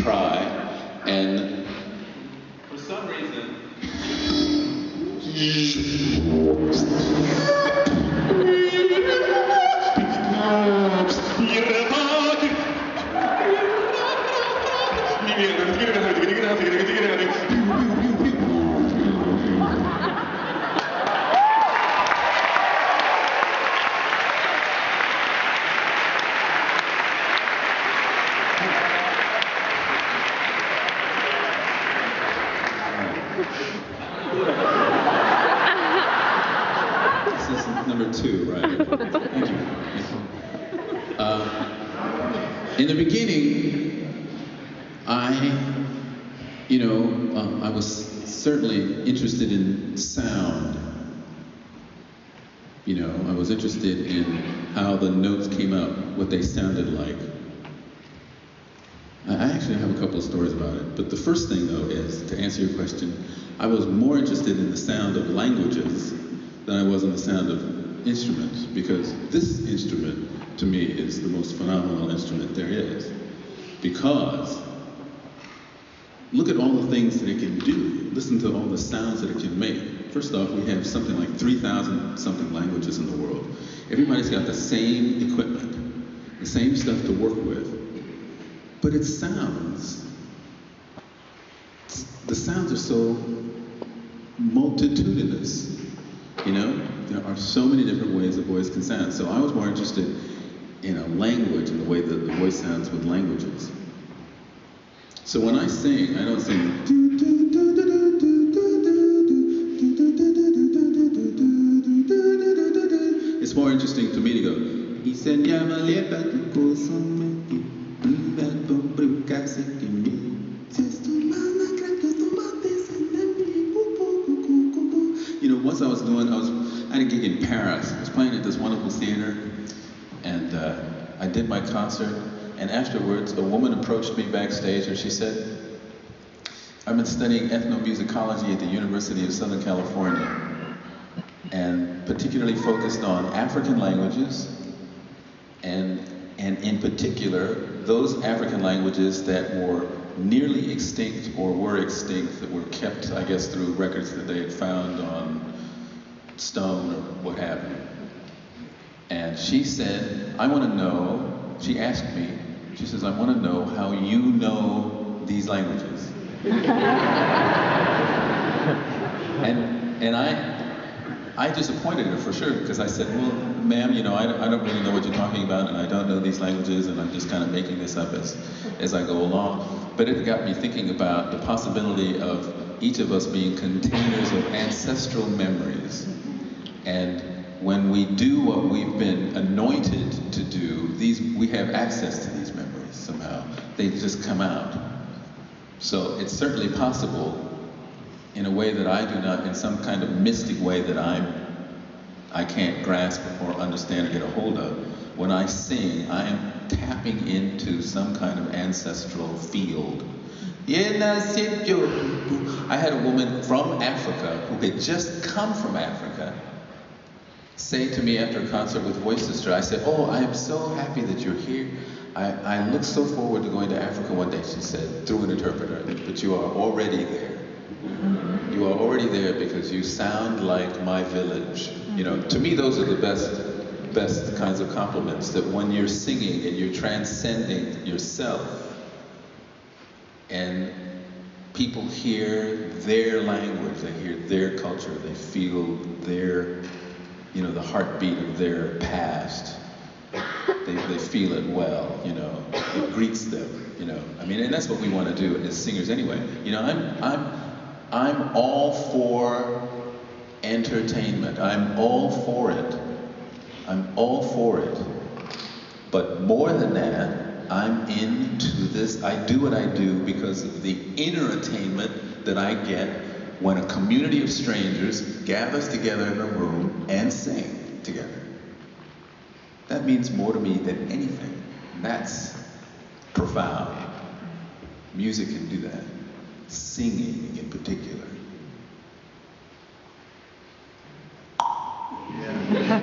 try, and for some reason, this is number 2, right? Thank you. In the beginning, I was certainly interested in sound. I was interested in how the notes came out, what they sounded like. I actually have a couple of stories about it, but the first thing, though, is, to answer your question, I was more interested in the sound of languages than I was in the sound of instruments, because this instrument, to me, is the most phenomenal instrument there is. Because look at all the things that it can do. Listen to all the sounds that it can make. First off, we have something like 3,000 something languages in the world. Everybody's got the same equipment, the same stuff to work with. But it sounds, the sounds are so multitudinous, There are so many different ways a voice can sound. So I was more interested in a language and the way that the voice sounds with languages. So when I sing, I don't sing. It's more interesting to me to go. Once I had a gig in Paris. I was playing at this wonderful theater, and I did my concert, and afterwards a woman approached me backstage and she said, I've been studying ethnomusicology at the University of Southern California, and particularly focused on African languages, and in particular, those African languages that were nearly extinct or were extinct, that were kept, I guess, through records that they had found on stone or what have you. And she said, I want to know, she asked me, she says, I want to know how you know these languages. and I disappointed her for sure, because I said, well, ma'am, I don't really know what you're talking about, and I don't know these languages, and I'm just kind of making this up as I go along. But it got me thinking about the possibility of each of us being containers of ancestral memories. And when we do what we've been anointed to do, we have access to these memories somehow. They just come out. So it's certainly possible, in a way that I do not, in some kind of mystic way that I can't grasp or understand or get a hold of. When I sing, I am tapping into some kind of ancestral field. I had a woman from Africa who had just come from Africa say to me after a concert with Voice Sister, I said, oh, I am so happy that you're here. I look so forward to going to Africa one day, she said, through an interpreter, but you are already there. You are already there because you sound like my village. To me, those are the best kinds of compliments, that when you're singing and you're transcending yourself and people hear their language, they hear their culture, they feel their, the heartbeat of their past. They feel it well, it greets them, and that's what we want to do as singers anyway. I'm all for entertainment. I'm all for it. But more than that, I'm into this. I do what I do because of the inner attainment that I get when a community of strangers gathers together in a room and sing together. That means more to me than anything. That's profound. Music can do that. Singing in particular.